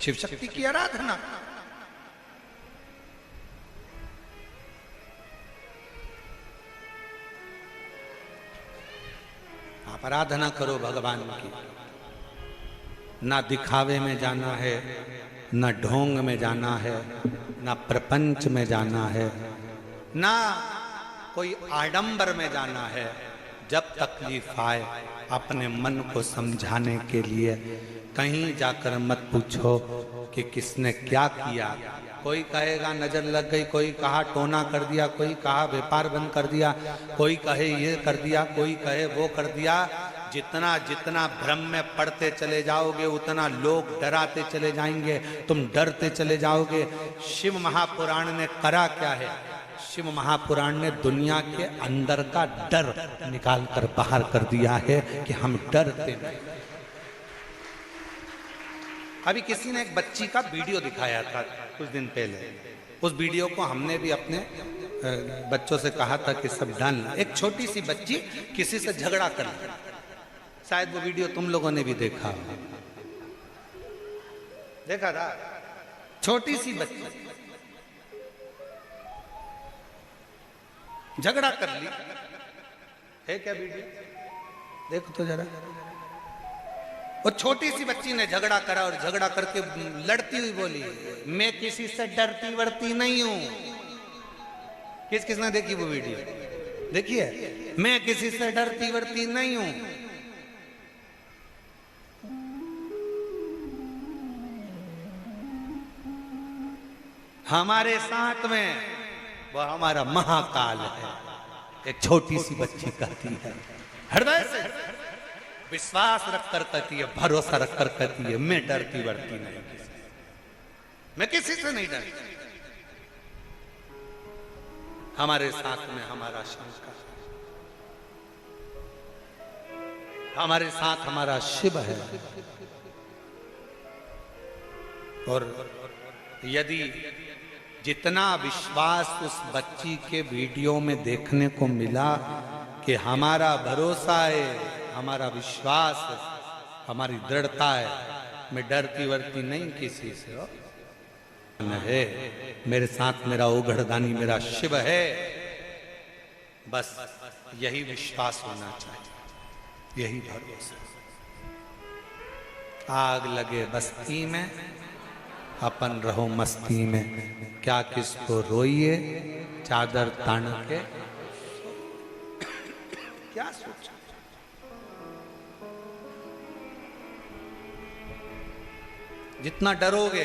शिव शक्ति की आराधना। आप आराधना करो भगवान की। ना दिखावे में जाना है, ना ढोंग में जाना है, ना प्रपंच में जाना है, ना कोई आडंबर में जाना है। जब तकलीफ आए अपने मन को समझाने के लिए कहीं जाकर मत पूछो कि किसने क्या किया। कोई कहेगा नजर लग गई, कोई कहा टोना कर दिया, कोई कहा व्यापार बंद कर दिया, कोई कहे ये कर दिया, कोई कहे वो कर दिया। जितना जितना भ्रम में पड़ते चले जाओगे उतना लोग डराते चले जाएंगे, तुम डरते चले जाओगे। शिव महापुराण ने करा क्या है? शिव महापुराण ने दुनिया के अंदर का डर निकाल कर बाहर कर दिया है कि हम डरते नहीं। अभी किसी ने एक बच्ची का वीडियो दिखाया था कुछ दिन पहले। उस वीडियो को हमने भी अपने बच्चों से कहा था कि सब डालना। एक छोटी सी बच्ची किसी से झगड़ा कर ली, शायद वो वीडियो तुम लोगों ने भी देखा था। छोटी सी बच्ची झगड़ा कर ली है क्या वीडियो? देखो तो जरा। वो छोटी सी बच्ची ने झगड़ा करा और झगड़ा करके लड़ती हुई बोली, मैं किसी से डरती वरती नहीं हूं। किस किसने देखी वो वीडियो? देखिए, मैं किसी से डरती वरती नहीं हूं। हमारे साथ में वो हमारा महाकाल है। एक छोटी सी बच्ची कहती है, हृदय से विश्वास रखकर कहती है, भरोसा रखकर कहती है, मैं डरती वरती नहीं, मैं किसी से नहीं डरती। हमारे साथ में हमारा शंकर, हमारे साथ हमारा शिव है। और यदि जितना विश्वास उस बच्ची के वीडियो में देखने को मिला कि हमारा भरोसा है, हमारा विश्वास है, हमारी दृढ़ता है, मैं डरती वरती नहीं किसी से है, मेरे साथ मेरा ओघड़दानी मेरा शिव है। बस यही विश्वास होना चाहिए, यही भरोसा। आग लगे बस्ती में, अपन रहो मस्ती में, क्या किसको रोइए चादर तान के। क्या सोचा? जितना डरोगे,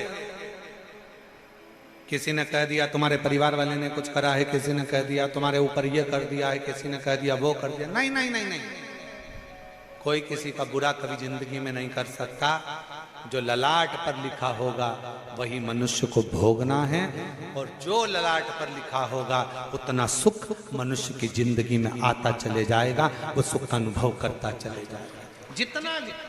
किसी ने कह दिया तुम्हारे परिवार वाले ने कुछ करा है, किसी ने कह दिया तुम्हारे ऊपर ये कर दिया है, किसी ने कह दिया वो कर दिया, नहीं नहीं नहीं नहीं, कोई किसी का बुरा कभी जिंदगी में नहीं कर सकता। जो ललाट पर लिखा होगा वही मनुष्य को भोगना है, और जो ललाट पर लिखा होगा उतना सुख मनुष्य की जिंदगी में आता चले जाएगा, वो सुख का अनुभव करता चले जाएगा जितना लिखा।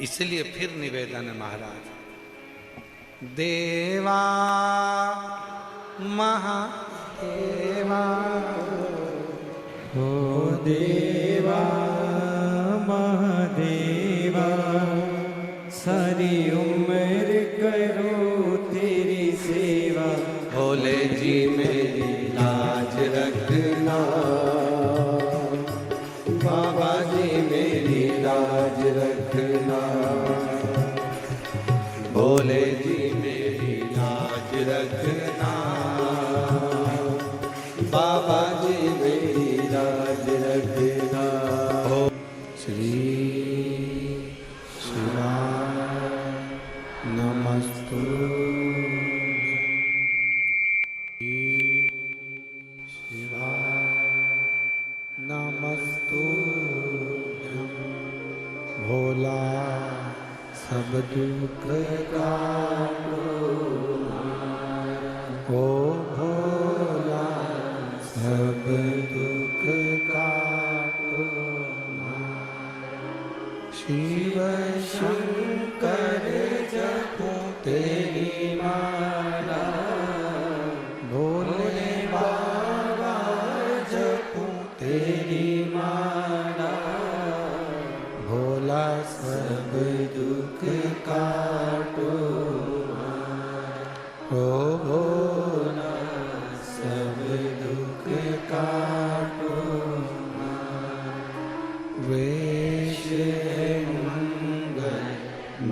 इसलिए फिर निवेदन है महाराज, देवा महादेवा, हो देवा महादेवा, सारी उम्र करो तेरी सेवा। भोले जी मेरी लाज रखना, बाबा जी मेरी लाज रखना, भोले जी मेरी लाज रखना, बाबा जी मेरी लाज रखना। श्री शिवाय नमस्तु, शिवाय नमस्तु। भोला सब दुख काटो, ओ भोला सब दुख काटो। शिव शंकर जपो तेरी माला, भोले बाबा जपो तेरी मेरी माला, भोला सब दुख काटो ओ भोला, सब दुख काटो वेश है मंगल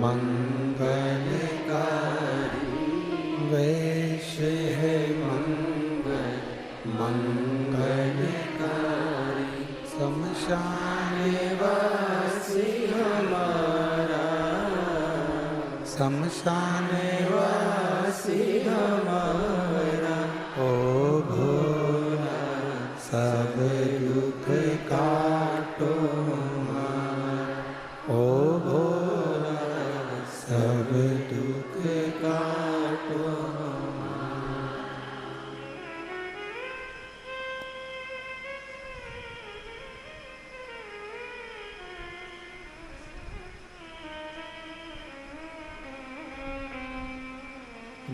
मंगलकारी, वेश है मंगल मंगलकारी, शमशान वासी हमारा, शमशान वासी हमारा, ओ भोला सब दुख काटो ओ भोला सब दुख काटो।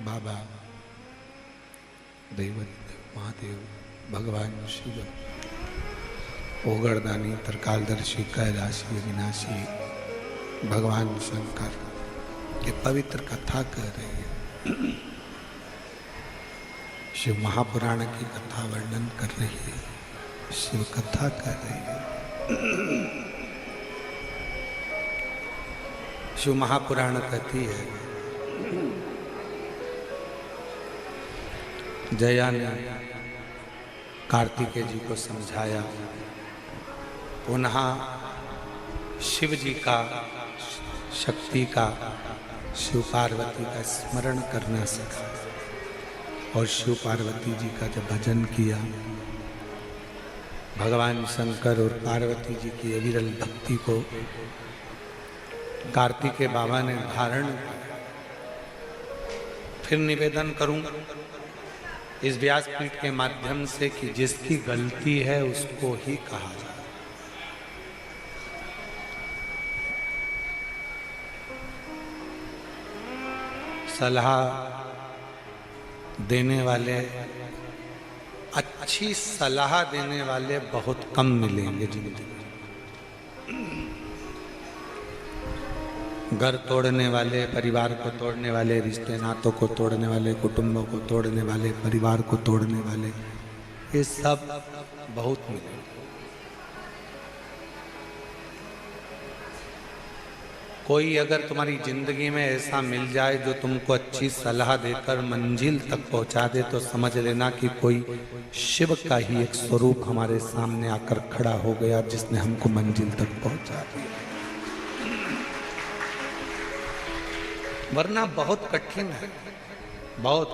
बाबा दैवत महादेव भगवान शिव ओगरदानी त्रिकालदर्शी कैलाशी विनाशी भगवान शंकर ये पवित्र कथा कह रहे हैं। शिव महापुराण की कथा वर्णन कर रही है, शिव कथा कर रही है। शिव महापुराण कहती है जया ने कार्तिकेय जी को समझाया, पुनः शिव जी का शक्ति का शिव पार्वती का स्मरण करना सीखा और शिव पार्वती जी का जब भजन किया, भगवान शंकर और पार्वती जी की अविरल भक्ति को कार्तिकेय बाबा ने धारण किया। फिर निवेदन करूं इस व्यासपीठ के माध्यम से कि जिसकी गलती है उसको ही कहा जाए। सलाह देने वाले, अच्छी सलाह देने वाले बहुत कम मिलेंगे जिंदगी में। घर तोड़ने वाले, परिवार को तोड़ने वाले, रिश्ते नातों को तोड़ने वाले, कुटुंबों को तोड़ने वाले, परिवार को तोड़ने वाले, ये सब बहुत मिले। कोई अगर तुम्हारी जिंदगी में ऐसा मिल जाए जो तुमको अच्छी सलाह देकर मंजिल तक पहुंचा दे, तो समझ लेना कि कोई शिव का ही एक स्वरूप हमारे सामने आकर खड़ा हो गया जिसने हमको मंजिल तक पहुंचा दिया। वरना बहुत कठिन है, बहुत।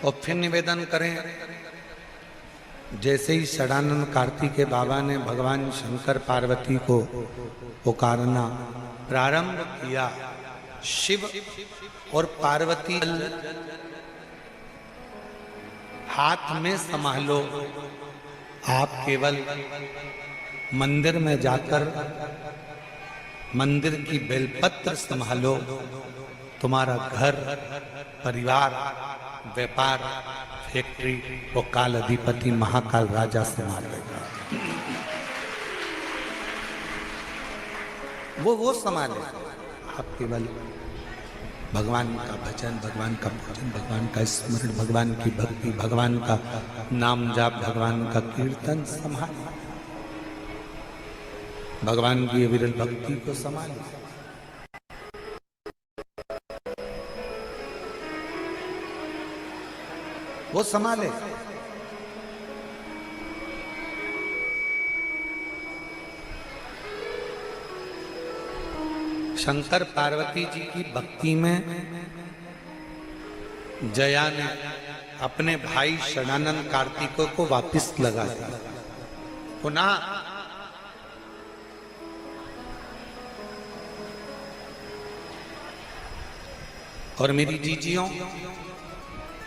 और फिर निवेदन करें, जैसे ही षडानंद कार्तिकेय बाबा ने भगवान शंकर पार्वती को पुकारना प्रारंभ किया, शिव और पार्वती हाथ में संभालो, आप केवल मंदिर में जाकर मंदिर की बेलपत्र संभालो, तुम्हारा घर, परिवार, व्यापार, फैक्ट्री वो काल अधिपति महाकाल राजा संभाल लेगा। वो संभाले। आप केवल भगवान का भजन, भगवान का पूजन, भगवान का स्मरण, भगवान की भक्ति, भगवान का नाम जाप, भगवान का कीर्तन संभाले, भगवान की विरल भक्ति को संभाले। वो संभाले। शंकर पार्वती जी की भक्ति में जया ने अपने भाई षडानंद कार्तिकेय को वापस लगा दिया। पुनः और मेरी जीजियों,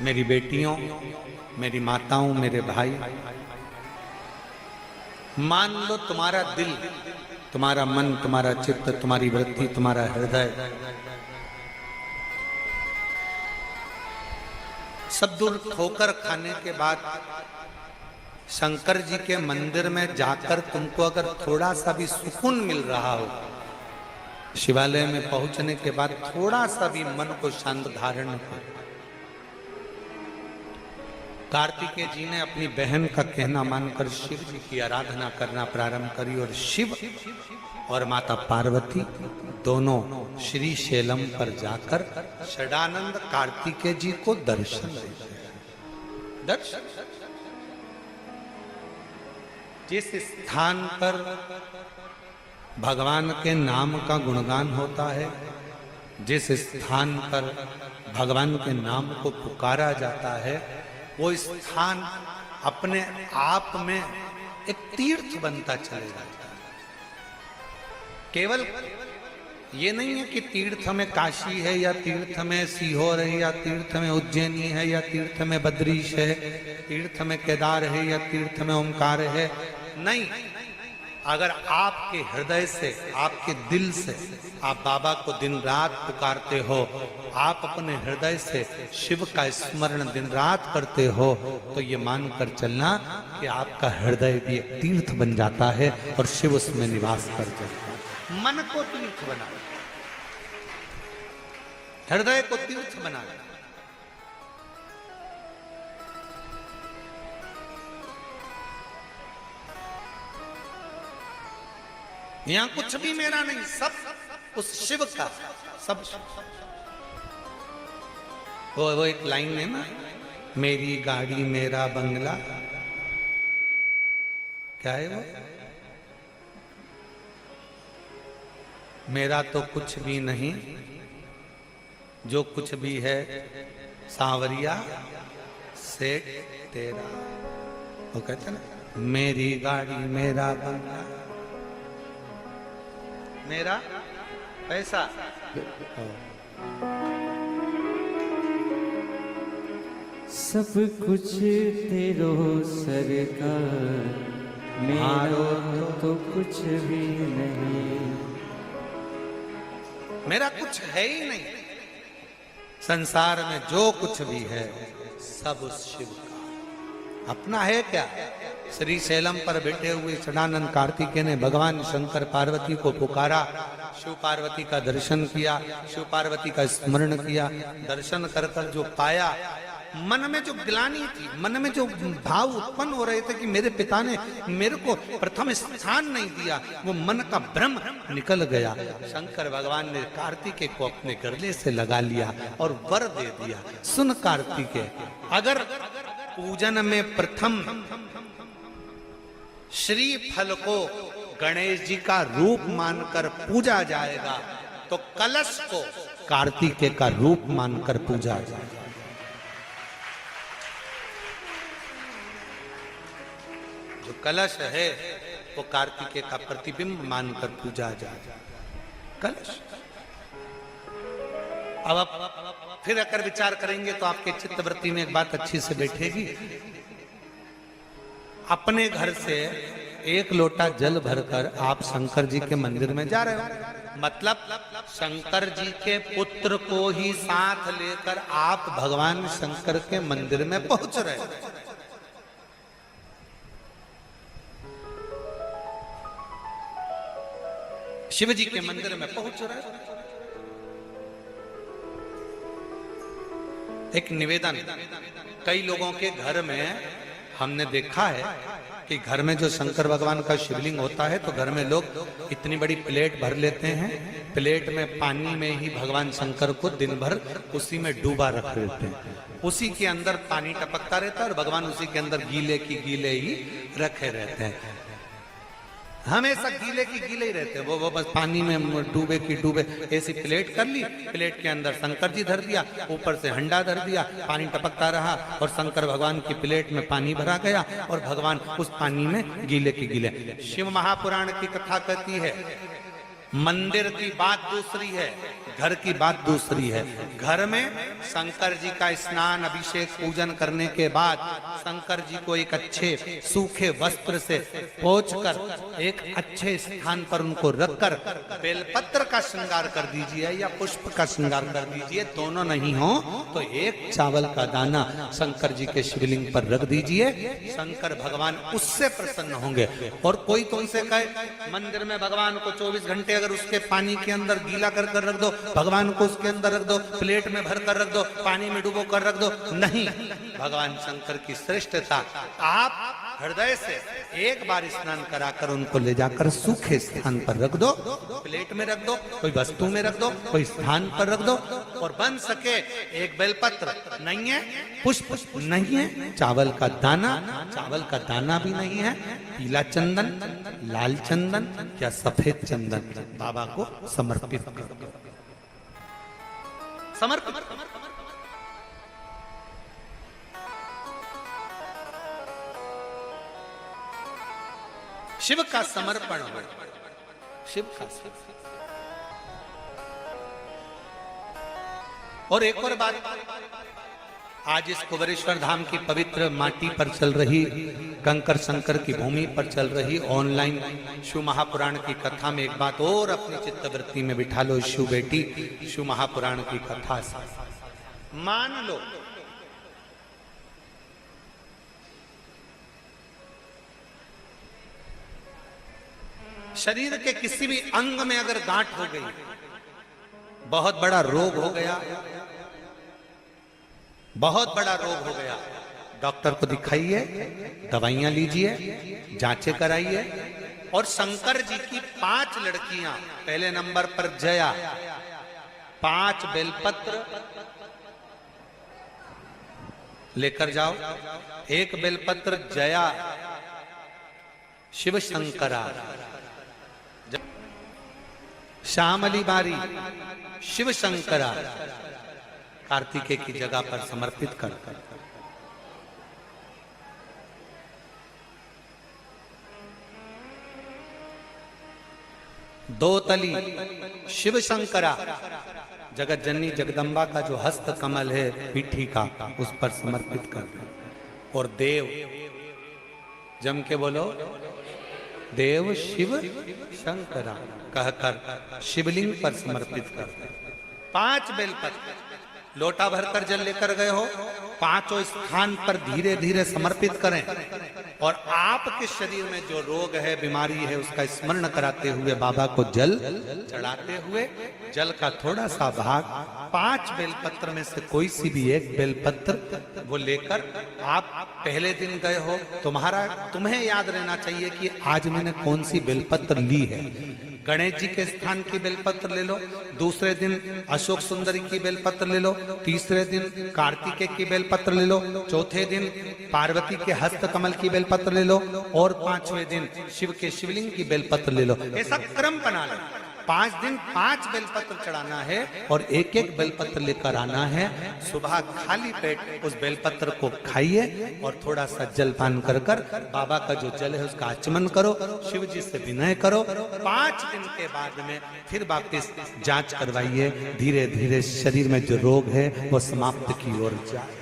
मेरी बेटियों, मेरी माताओं, मेरे भाई, मान लो तुम्हारा दिल, तुम्हारा मन, तुम्हारा चित्त, तुम्हारी वृत्ति, तुम्हारा हृदय सब दूर ठोकर खाने के बाद शंकर जी के मंदिर में जाकर तुमको अगर थोड़ा सा भी सुकून मिल रहा हो, शिवालय में पहुंचने के बाद थोड़ा सा भी मन को शांत धारण करो। कार्तिकेय जी ने अपनी बहन का कहना मानकर शिव जी की आराधना करना प्रारंभ करी और शिव और माता पार्वती दोनों श्री शैलम पर जाकर षडानंद कार्तिकेय जी को दर्शन दर्शन जिस स्थान पर भगवान के नाम का गुणगान होता है, जिस स्थान पर भगवान के नाम को पुकारा जाता है, वो स्थान अपने आप में एक तीर्थ बनता चले जाता है। केवल ये नहीं है कि तीर्थ में काशी है या तीर्थ में सीहोर है या तीर्थ में उज्जैनी है या तीर्थ में बद्रीश है, तीर्थ में केदार है या तीर्थ में ओंकार है। नहीं, अगर आपके हृदय से, आपके दिल से आप बाबा को दिन रात पुकारते हो, आप अपने हृदय से शिव का स्मरण दिन रात करते हो, तो ये मानकर चलना कि आपका हृदय भी एक तीर्थ बन जाता है और शिव उसमें निवास कर जाता है। मन को तीर्थ बना, हृदय को तीर्थ बना। यहां कुछ भी मेरा नहीं, सब उस शिव का, सब। वो एक लाइन है ना, मेरी गाड़ी मेरा बंगला, क्या है वो? मेरा तो कुछ भी नहीं, जो कुछ भी है सांवरिया सेठ तेरा। वो कहते ना, मेरी गाड़ी मेरा बंगला, मेरा पैसा, सब कुछ तेरो सरकार, मेरा तो कुछ भी नहीं। मेरा कुछ है ही नहीं, संसार में जो कुछ भी है सब उस शिव का। अपना है क्या? श्री शैलम पर बैठे हुए षडानंद कार्तिकेय ने भगवान शंकर पार्वती को पुकारा, शिव पार्वती का दर्शन किया, शिव पार्वती का स्मरण किया। दर्शन कर कर जो पाया, मन में जो ग्लानि थी, मन में जो भाव उत्पन्न हो रहे थे कि मेरे पिता ने मेरे को प्रथम स्थान नहीं दिया, वो मन का भ्रम निकल गया। शंकर भगवान ने कार्तिकेय को अपने गले से लगा लिया और वर दे दिया। सुन कार्तिकेय, अगर पूजन में प्रथम श्री फल को गणेश जी का रूप मानकर पूजा जाएगा, तो कलश को कार्तिकेय का रूप मानकर पूजा जाएगा। जो कलश है वो कार्तिकेय का प्रतिबिंब मानकर पूजा जाएगा। कलश। अब आप फिर अगर विचार करेंगे तो आपके चित्तवृत्ति में एक बात अच्छी से बैठेगी। अपने घर से एक लोटा जल भरकर आप शंकर जी के मंदिर में जा रहे हो, मतलब शंकर जी के पुत्र को ही साथ लेकर आप भगवान शंकर के मंदिर में पहुंच रहे हो। शिव जी के मंदिर में पहुंच रहे हो। एक निवेदन, कई लोगों के घर में हमने देखा है कि घर में जो शंकर भगवान का शिवलिंग होता है तो घर में लोग इतनी बड़ी प्लेट भर लेते हैं, प्लेट में पानी में ही भगवान शंकर को दिन भर उसी में डूबा रख देते हैं, उसी के अंदर पानी टपकता रहता है और भगवान उसी के अंदर गीले की गीले ही रखे रहते हैं। हमेशा गीले की गीले ही रहते हैं, वो बस पानी में डूबे की डूबे। ऐसी प्लेट कर ली, प्लेट के अंदर शंकर जी धर दिया, ऊपर से हंडा धर दिया, पानी टपकता रहा और शंकर भगवान की प्लेट में पानी भरा गया और भगवान उस पानी में गीले की गीले। शिव महापुराण की कथा कहती है, मंदिर की बात दूसरी है, घर की बात दूसरी है। घर में शंकर जी का स्नान अभिषेक पूजन करने के बाद शंकर जी को एक अच्छे सूखे वस्त्र से पोंछकर एक अच्छे स्थान पर उनको रखकर बेलपत्र का श्रृंगार कर दीजिए या पुष्प का श्रृंगार कर दीजिए। दोनों नहीं हो तो एक चावल का दाना शंकर जी के शिवलिंग पर रख दीजिए, शंकर भगवान उससे प्रसन्न होंगे। और कोई तो उनसे कहे मंदिर में भगवान को 24 घंटे अगर उसके पानी के अंदर गीला कर कर रख दो, भगवान को उसके अंदर रख दो, प्लेट में भर कर रख दो, पानी में डुबो कर रख दो, नहीं। भगवान शंकर की श्रेष्ठता, आप हृदय से एक बार स्नान कराकर उनको ले जाकर सूखे स्थान पर रख दो, प्लेट में रख दो, कोई वस्तु में रख दो, कोई स्थान पर रख दो। और बन सके एक बेलपत्र नहीं है, पुष्प नहीं है, चावल का दाना भी नहीं है, पीला चंदन, लाल चंदन या सफेद चंदन बाबा को समर्पित कर दो। समर्पित शिव का समर्पण हो, शिव का। और एक और बात, आज इस कुबेरेश्वर धाम की पवित्र माटी पर चल रही, कंकर शंकर की भूमि पर चल रही ऑनलाइन शिव महापुराण की कथा में एक बात और अपनी चित्तवृत्ति में बिठा लो। शिव बेटी, शिव महापुराण की कथा से मान लो शरीर के किसी भी अंग में अगर गांठ हो गई, बहुत बड़ा रोग हो गया, बहुत बड़ा रोग हो गया, डॉक्टर को दिखाइए, दवाइयां लीजिए, जांचें कराइए। और शंकर जी की 5 लड़कियां, पहले नंबर पर जया, 5 बेलपत्र लेकर जाओ। एक बेलपत्र जया शिव शंकरा, श्यामली बारी शिव शंकरा, कार्तिकेय की जगह पर समर्पित कर। 2 तली शिव शंकरा, जगत जननी जगदम्बा का जो हस्त कमल है पीठी का, उस पर समर्पित कर। और देव, जम के बोलो, देव शिव शंकरा कहकर शिवलिंग पर समर्पित कर। 5 बेलपत्र लोटा भरकर जल लेकर गए हो, 5 स्थान पर धीरे धीरे समर्पित करें। और आपके शरीर में जो रोग है, बीमारी है, उसका स्मरण कराते हुए बाबा को जल चढ़ाते हुए, जल का थोड़ा सा भाग 5 बेलपत्र में से कोई सी भी एक बेलपत्र वो लेकर, आप पहले दिन गए हो, तुम्हें याद रहना चाहिए कि आज मैंने कौन सी बेलपत्र ली है। गणेश जी के स्थान की बेलपत्र ले लो, दूसरे दिन अशोक सुंदरी की बेलपत्र ले लो, तीसरे दिन कार्तिकेय की बेलपत्र ले लो, चौथे दिन पार्वती के हस्त कमल की बेलपत्र ले लो, और 5वें दिन शिव के शिवलिंग की बेलपत्र ले लो। ऐसा क्रम बना लो। 5 दिन 5 बेलपत्र चढ़ाना है और एक एक बेलपत्र लेकर आना है। सुबह खाली पेट उस बेलपत्र को खाइए और थोड़ा सा जल पान कर बाबा का जो जल है उसका आचमन करो, शिव जी से विनय करो। 5 दिन के बाद में फिर वापिस जांच करवाइए, धीरे धीरे शरीर में जो रोग है वो समाप्त की ओर जाए।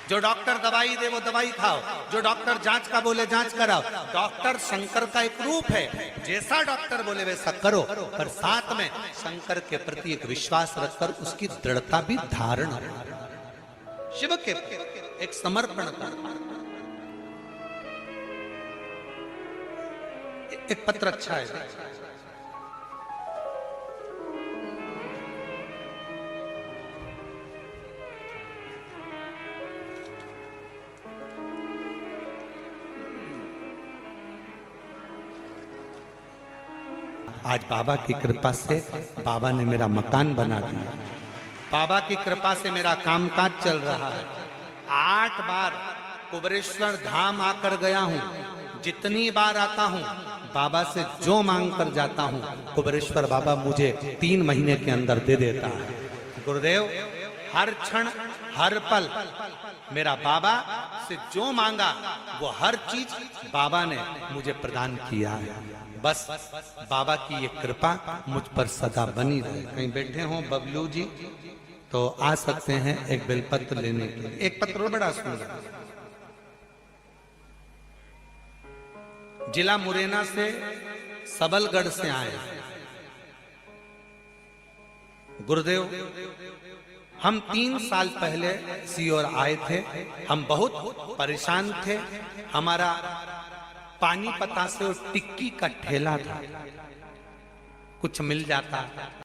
जो डॉक्टर दवाई दे वो दवाई खाओ, जो डॉक्टर जांच का बोले जांच कराओ। डॉक्टर शंकर का एक रूप है, जैसा डॉक्टर बोले वैसा करो, पर साथ में शंकर के प्रति एक विश्वास रखकर उसकी दृढ़ता भी धारण करो, शिव के एक समर्पण करो। एक पत्र अच्छा है, आज बाबा की कृपा से बाबा ने मेरा मकान बना दिया, बाबा की कृपा से मेरा कामकाज चल रहा है। 8 बार कुबेरेश्वर धाम आकर गया हूँ, जितनी बार आता हूँ बाबा से जो मांग कर जाता हूँ कुबेरेश्वर बाबा मुझे 3 महीने के अंदर दे देता है। गुरुदेव, हर क्षण हर पल मेरा बाबा से जो मांगा वो हर चीज बाबा ने मुझे प्रदान किया है। बस बाबा की ये कृपा मुझ पर सदा बनी रहे। कहीं बैठे हो बबलू जी तो आ सकते हैं एक बेलपत्र लेने के लिए। एक पत्र बड़ा सुंदर, जिला मुरैना से सबलगढ़ से आए। गुरुदेव, हम 3 साल पहले सीहोर आए थे। हम बहुत परेशान थे। हमारा पानीपता से टिक्की का ठेला था, कुछ मिल जाता